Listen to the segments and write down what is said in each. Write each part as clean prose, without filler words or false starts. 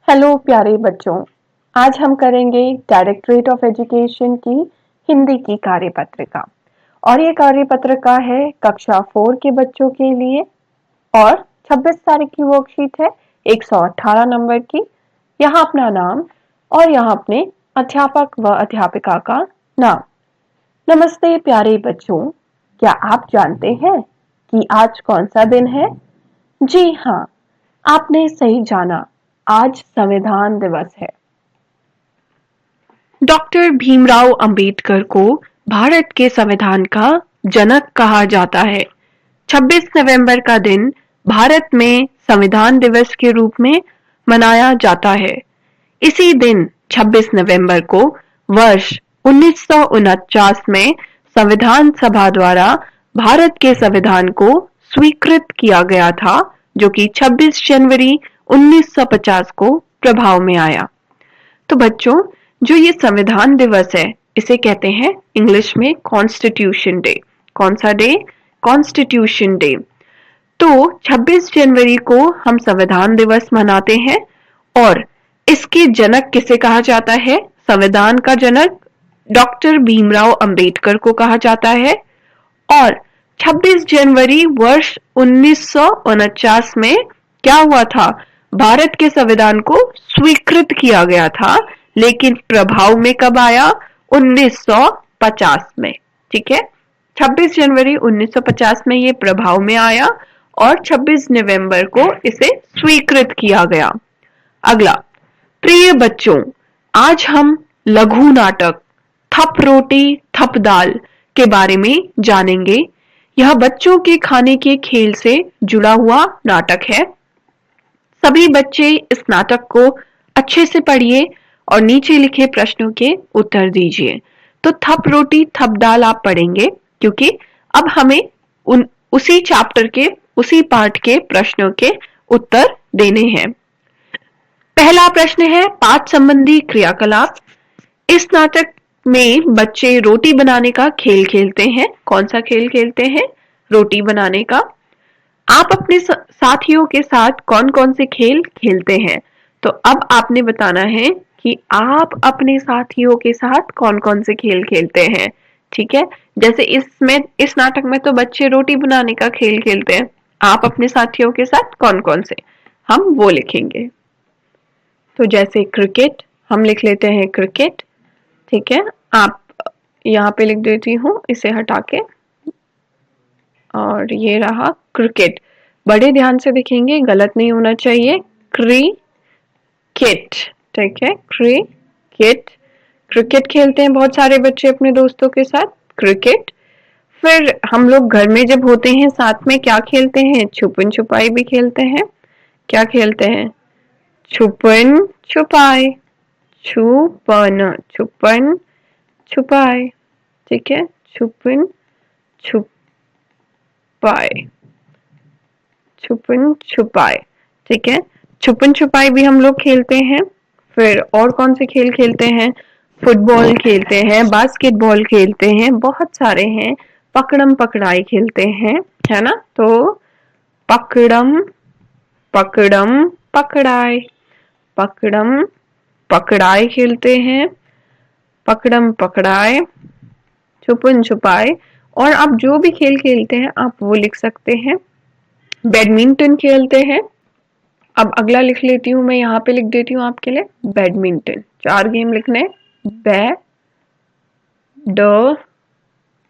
Hello प्यारे बच्चों, आज हम करेंगे डायरेक्टरेट ऑफ एजुकेशन की हिंदी की कार्यपत्रिका। और ये कार्यपत्रिका है कक्षा 4 के बच्चों के लिए और 26 तारीख की वर्कशीट है 118 नंबर की। यहाँ अपना नाम और यहाँ अपने अध्यापक व अध्यापिका का नाम। नमस्ते प्यारे बच्चों, क्या आप जानते हैं कि आज कौन सा दिन है? जी हाँ, आपने सही जाना, आज संविधान दिवस है। डॉक्टर भीमराव अंबेडकर को भारत के संविधान का जनक कहा जाता है। 26 नवंबर का दिन भारत में संविधान दिवस के रूप में मनाया जाता है। इसी दिन 26 नवंबर को वर्ष 1949 में संविधान सभा द्वारा भारत के संविधान को स्वीकृत किया गया था, जो कि 26 जनवरी 1950 को प्रभाव में आया। तो बच्चों, जो ये संविधान दिवस है इसे कहते हैं इंग्लिश में कॉन्स्टिट्यूशन डे। कौन सा डे? Constitution day. तो 26 जनवरी को हम संविधान दिवस मनाते हैं और इसके जनक किसे कहा जाता है? संविधान का जनक डॉक्टर भीमराव अंबेडकर को कहा जाता है। और 26 जनवरी वर्ष 1949 में क्या हुआ था? भारत के संविधान को स्वीकृत किया गया था, लेकिन प्रभाव में कब आया? 1950 में। ठीक है, 26 जनवरी 1950 में ये प्रभाव में आया और 26 नवंबर को इसे स्वीकृत किया गया। अगला, प्रिय बच्चों, आज हम लघु नाटक थप रोटी थप दाल के बारे में जानेंगे। यह बच्चों के खाने के खेल से जुड़ा हुआ नाटक है। सभी बच्चे इस नाटक को अच्छे से पढ़िए और नीचे लिखे प्रश्नों के उत्तर दीजिए। तो थप रोटी थप दाल आप पढ़ेंगे क्योंकि अब हमें उसी चैप्टर के उसी पार्ट के प्रश्नों के उत्तर देने हैं। पहला प्रश्न है पाठ संबंधी क्रियाकलाप। इस नाटक में बच्चे रोटी बनाने का खेल खेलते हैं। कौन सा खेल खेलते हैं? रोटी बनाने का। आप अपने साथियों के साथ कौन कौन से खेल खेलते हैं? तो अब आपने बताना है कि आप अपने साथियों के साथ कौन कौन से खेल खेलते हैं। ठीक है, जैसे इस नाटक में तो बच्चे रोटी बनाने का खेल खेलते हैं। आप अपने साथियों के साथ कौन कौन से, हम वो लिखेंगे। तो जैसे क्रिकेट, हम लिख लेते हैं क्रिकेट। ठीक है, आप यहाँ पे लिख देती हूँ इसे हटा के, और ये रहा क्रिकेट। बड़े ध्यान से देखेंगे, गलत नहीं होना चाहिए। क्रिकेट। ठीक है, क्रिकेट। क्रिकेट खेलते हैं बहुत सारे बच्चे अपने दोस्तों के साथ, क्रिकेट। फिर हम लोग घर में जब होते हैं साथ में क्या खेलते हैं? छुपन छुपाई भी खेलते हैं। क्या खेलते हैं? छुपन छुपाई। छुपन छुपन छुपाई। ठीक है, छुपन छुपाई। छुपन छुपाई। ठीक है, छुपन छुपाई भी हम लोग खेलते हैं। फिर और कौन से खेल खेलते हैं? फुटबॉल खेलते हैं, बास्केटबॉल खेलते हैं, बहुत सारे हैं। पकड़म पकड़ाई खेलते हैं, है ना? तो पकड़म पकड़म पकड़ाई, पकड़म पकड़ाई खेलते हैं, पकड़म पकड़ाई, छुपन छुपाई। और आप जो भी खेल खेलते हैं आप वो लिख सकते हैं। बैडमिंटन खेलते हैं। अब अगला लिख लेती हूँ मैं, यहाँ पे लिख देती हूँ आपके लिए बैडमिंटन। 4 गेम लिखने,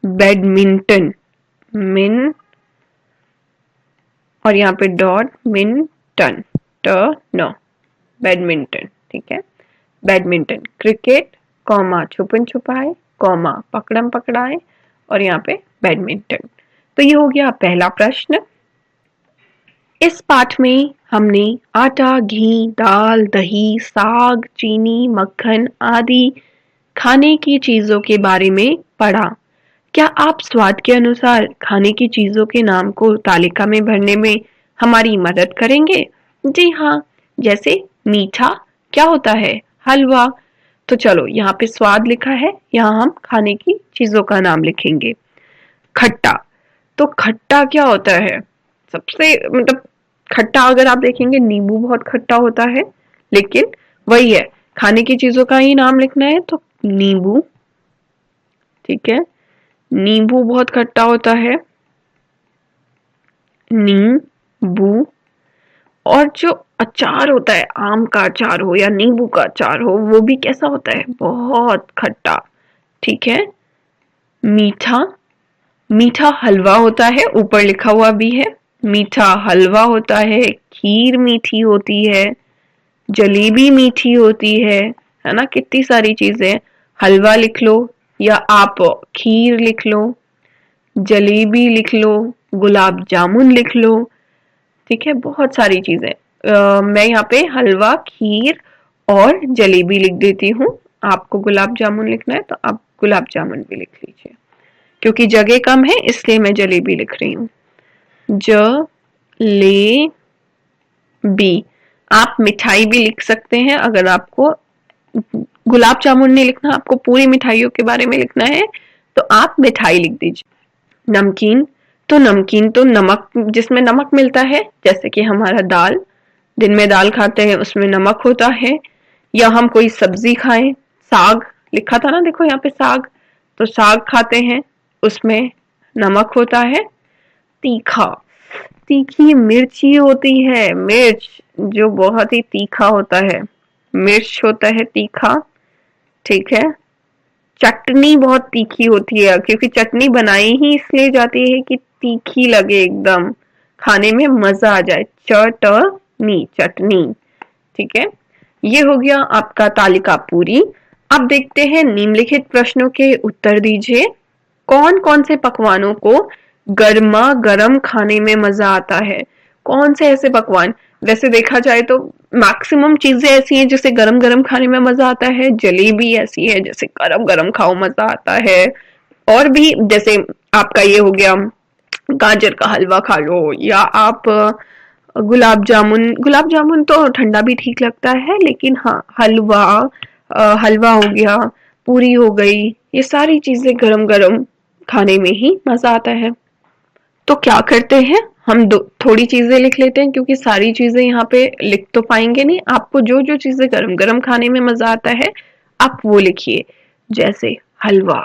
बैडमिंटन, मिन और यहाँ पे डॉट, मिनटन, ट बैडमिंटन। ठीक है, बैडमिंटन। क्रिकेट, कॉमा छुपन छुपाई, कॉमा पकड़म पकड़ाई, और यहाँ पे बैडमिंटन। तो ये हो गया पहला प्रश्न। इस पाठ में हमने आटा, घी, दाल, दही, साग, चीनी, मक्खन आदि खाने की चीजों के बारे में पढ़ा। क्या आप स्वाद के अनुसार खाने की चीजों के नाम को तालिका में भरने में हमारी मदद करेंगे? जी हाँ, जैसे मीठा क्या होता है? हलवा। तो चलो, यहाँ पे स्वाद लिखा है, यहाँ हम खाने की चीजों का नाम लिखेंगे। खट्टा, तो खट्टा क्या होता है? सबसे मतलब खट्टा अगर आप देखेंगे, नींबू बहुत खट्टा होता है, लेकिन वही है, खाने की चीजों का ही नाम लिखना है तो नींबू, ठीक है, नींबू बहुत खट्टा होता है, नींबू। और जो अचार होता है, आम का अचार हो या नींबू का अचार हो, वो भी कैसा होता है, बहुत खट्टा, ठीक है। मीठा, मीठा हलवा होता है, ऊपर लिखा हुआ भी है, मीठा हलवा होता है, खीर मीठी होती है, जलेबी मीठी होती है ना, कितनी सारी चीजें। हलवा लिख लो या आप खीर लिख लो, जलेबी लिख लो, गुलाब जामुन लिख लो, ठीक है, बहुत सारी चीजें। मैं यहाँ पे हलवा, खीर और जलेबी लिख देती हूँ। आपको गुलाब जामुन लिखना है तो आप गुलाब जामुन भी लिख लीजिए। क्योंकि जगह कम है इसलिए मैं जलेबी लिख रही हूँ। जलेबी। आप मिठाई भी लिख सकते हैं। अगर आपको गुलाब जामुन नहीं लिखना, आपको पूरी मिठाइयों के बारे में लिखना है तो आप मिठाई लिख दीजिए। नमकीन, तो नमकीन तो नमक, जिसमें नमक मिलता है, जैसे कि हमारा दाल, दिन में दाल खाते हैं उसमें नमक होता है, या हम कोई सब्जी खाएं, साग लिखा था ना, देखो यहाँ पे साग, तो साग खाते हैं उसमें नमक होता है। तीखा, तीखी मिर्ची होती है, मिर्च जो बहुत ही तीखा होता है, मिर्च होता है तीखा, ठीक है। चटनी बहुत तीखी होती है, क्योंकि चटनी बनाई ही इसलिए जाती है कि तीखी लगे, एकदम खाने में मजा आ जाए। चटनी, चटनी, ठीक है। ये हो गया आपका तालिका पूरी। अब देखते हैं निम्नलिखित प्रश्नों के उत्तर दीजिए। कौन कौन से पकवानों को गर्मा गर्म खाने में मजा आता है? कौन से ऐसे पकवान, वैसे देखा जाए तो मैक्सिमम चीजें ऐसी हैं जिसे गरम गरम खाने में मजा आता है। जलेबी ऐसी है जैसे गरम गरम खाओ मजा आता है। और भी जैसे आपका ये हो गया गाजर का हलवा खा लो, या आप गुलाब जामुन, गुलाब जामुन तो ठंडा भी ठीक लगता है, लेकिन हाँ हलवा, हलवा हो गया, पूरी हो गई, ये सारी चीजें गरम गरम खाने में ही मजा आता है। तो क्या करते हैं हम, थोड़ी चीजें लिख लेते हैं, क्योंकि सारी चीजें यहाँ पे लिख तो पाएंगे नहीं। आपको जो जो चीजें गरम गरम खाने में मजा आता है आप वो लिखिए। जैसे हलवा,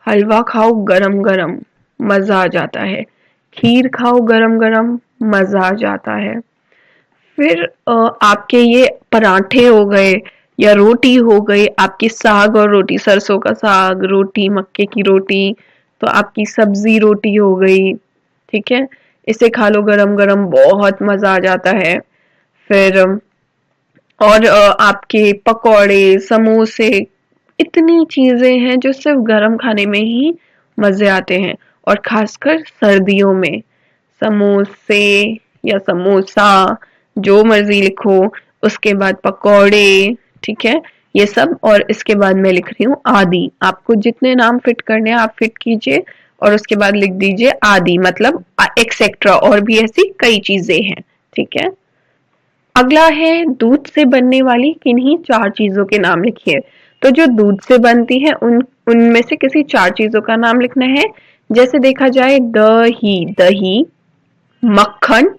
हलवा खाओ गरम गरम, मजा आ जाता है। खीर खाओ गरम गरम, मजा आ जाता है। फिर आपके ये पराठे हो गए या रोटी हो गई, आपकी साग और रोटी, सरसों का साग, रोटी मक्के की रोटी, तो आपकी सब्जी रोटी हो गई, ठीक है। इसे खा लो गरम गरम, बहुत मजा आ जाता है। फिर और आपके पकौड़े, समोसे, इतनी चीजें हैं जो सिर्फ गरम खाने में ही मजे आते हैं। और खासकर सर्दियों में समोसे या समोसा, जो मर्जी लिखो, उसके बाद पकौड़े, ठीक है, ये सब। और इसके बाद मैं लिख रही हूँ आदि। आपको जितने नाम फिट करने हैं आप फिट कीजिए, और उसके बाद लिख दीजिए आदि, मतलब एक्सेट्रा, और भी ऐसी कई चीजें हैं, ठीक है। अगला है दूध से बनने वाली किन्हीं 4 चीजों के नाम लिखिए। तो जो दूध से बनती है उनमें से किसी 4 चीजों का नाम लिखना है। जैसे देखा जाए दही, दही, मक्खन,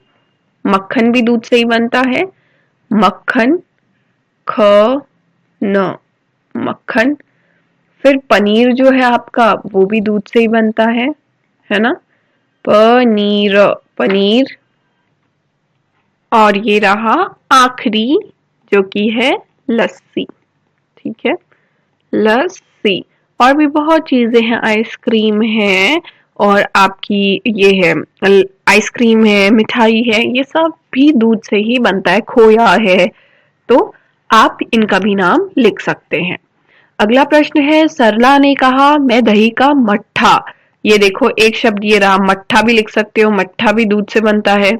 मक्खन भी दूध से ही बनता है, मक्खन, ख न, मक्खन। फिर पनीर जो है आपका वो भी दूध से ही बनता है ना, पनीर, पनीर। और ये रहा आखिरी जो कि है लस्सी, ठीक है, लस्सी। और भी बहुत चीजें हैं, आइसक्रीम है, और आपकी ये है आइसक्रीम है, मिठाई है, ये सब भी दूध से ही बनता है, खोया है, तो आप इनका भी नाम लिख सकते हैं। अगला प्रश्न है, सरला ने कहा मैं दही का मट्ठा। ये देखो एक शब्द ये रहा, मट्ठा भी लिख सकते हो, मट्ठा भी दूध से बनता है।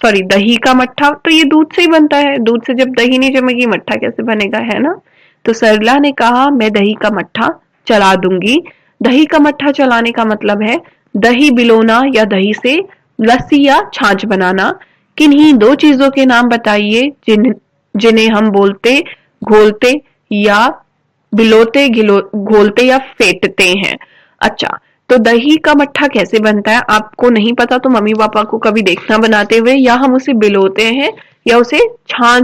सॉरी, दही का मट्ठा, तो ये दूध से ही बनता है, दूध से जब दही नहीं जमेगी मट्ठा कैसे बनेगा, है ना। तो सरला ने कहा मैं दही का मट्ठा चला दूंगी। दही का मट्ठा चलाने का मतलब है दही बिलोना या दही से लस्सी या छाछ बनाना। किन्हीं 2 चीजों के नाम बताइए जिन्हें हम बोलते, घोलते या बिलोते, घोलते या फेंटते हैं। अच्छा, तो दही का मट्ठा कैसे बनता है आपको नहीं पता तो मम्मी पापा को कभी देखना बनाते हुए, या हम उसे बिलोते हैं या उसे छाछ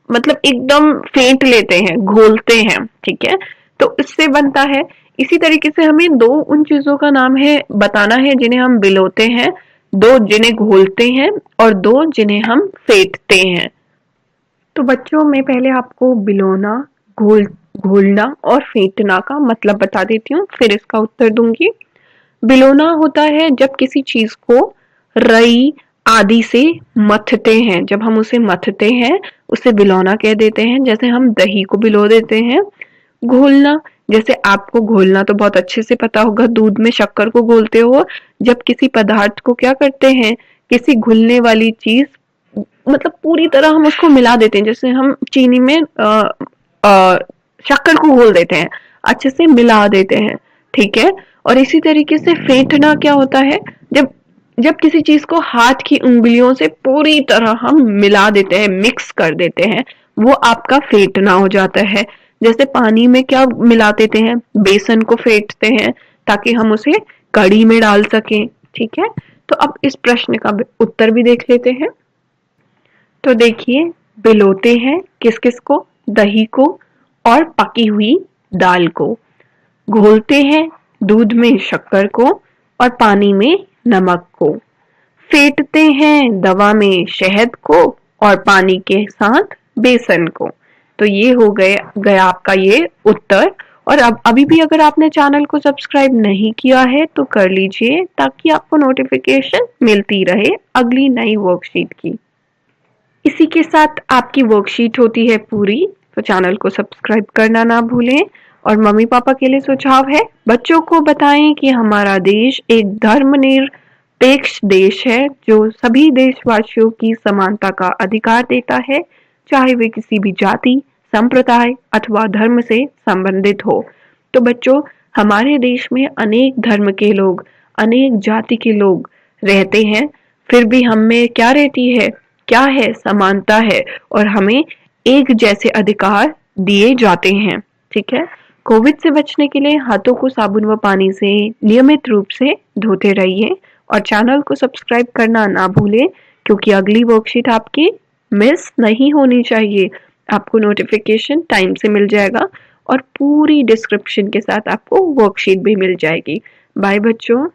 मतलब एकदम फेंट लेते हैं, घोलते हैं, ठीक है। तो इससे बनता है। इसी तरीके से हमें दो उन चीजों का नाम है बताना है जिन्हें हम बिलोते हैं, दो जिन्हें घोलते हैं और दो जिन्हें हम फेंटते हैं। तो बच्चों, मैं पहले आपको बिलोना, घोल घोलना और फेंटना का मतलब बता देती हूँ, फिर इसका उत्तर दूंगी। बिलोना होता है जब किसी चीज को रई आदि से मथते हैं, जब हम उसे मथते हैं उसे बिलोना कह देते हैं। जैसे हम दही को बिलो देते हैं। घोलना, जैसे आपको घोलना तो बहुत अच्छे से पता होगा, दूध में शक्कर को घोलते हो। जब किसी पदार्थ को क्या करते हैं, किसी घुलने वाली चीज, मतलब पूरी तरह हम उसको मिला देते हैं, जैसे हम चीनी में शक्कर को घोल देते हैं, अच्छे से मिला देते हैं, ठीक है। और इसी तरीके से फेंटना क्या होता है, जब जब किसी चीज को हाथ की उंगलियों से पूरी तरह हम मिला देते हैं, मिक्स कर देते हैं, वो आपका फेंटना हो जाता है। जैसे पानी में क्या मिला देते हैं, बेसन को फेंटते हैं ताकि हम उसे कढ़ी में डाल सकें, ठीक है। तो अब इस प्रश्न का उत्तर भी देख लेते हैं। तो देखिए, बिलोते हैं किस किस को, दही को और पकी हुई दाल को। घोलते हैं दूध में शक्कर को और पानी में नमक को। फेंटते हैं दवा में शहद को और पानी के साथ बेसन को। तो ये हो गया आपका ये उत्तर। और अब अभी भी अगर आपने चैनल को सब्सक्राइब नहीं किया है तो कर लीजिए, ताकि आपको नोटिफिकेशन मिलती रहे अगली नई वर्कशीट की। इसी के साथ आपकी वर्कशीट होती है पूरी। तो चैनल को सब्सक्राइब करना ना भूलें। और मम्मी पापा के लिए सुझाव है, बच्चों को बताएं कि हमारा देश एक धर्मनिरपेक्ष देश है जो सभी देशवासियों की समानता का अधिकार देता है, चाहे वे किसी भी जाति, संप्रदाय अथवा धर्म से संबंधित हो। तो बच्चों, हमारे देश में अनेक धर्म के लोग, अनेक जाति के लोग रहते हैं, फिर भी हम में क्या रहती है, क्या है, समानता है और हमें एक जैसे अधिकार दिए जाते हैं, ठीक है। कोविड से बचने के लिए हाथों को साबुन व पानी से नियमित रूप से धोते रहिए और चैनल को सब्सक्राइब करना ना भूलें, क्योंकि अगली वर्कशीट आपकी मिस नहीं होनी चाहिए। आपको नोटिफिकेशन टाइम से मिल जाएगा और पूरी डिस्क्रिप्शन के साथ आपको वर्कशीट भी मिल जाएगी। बाय बच्चों।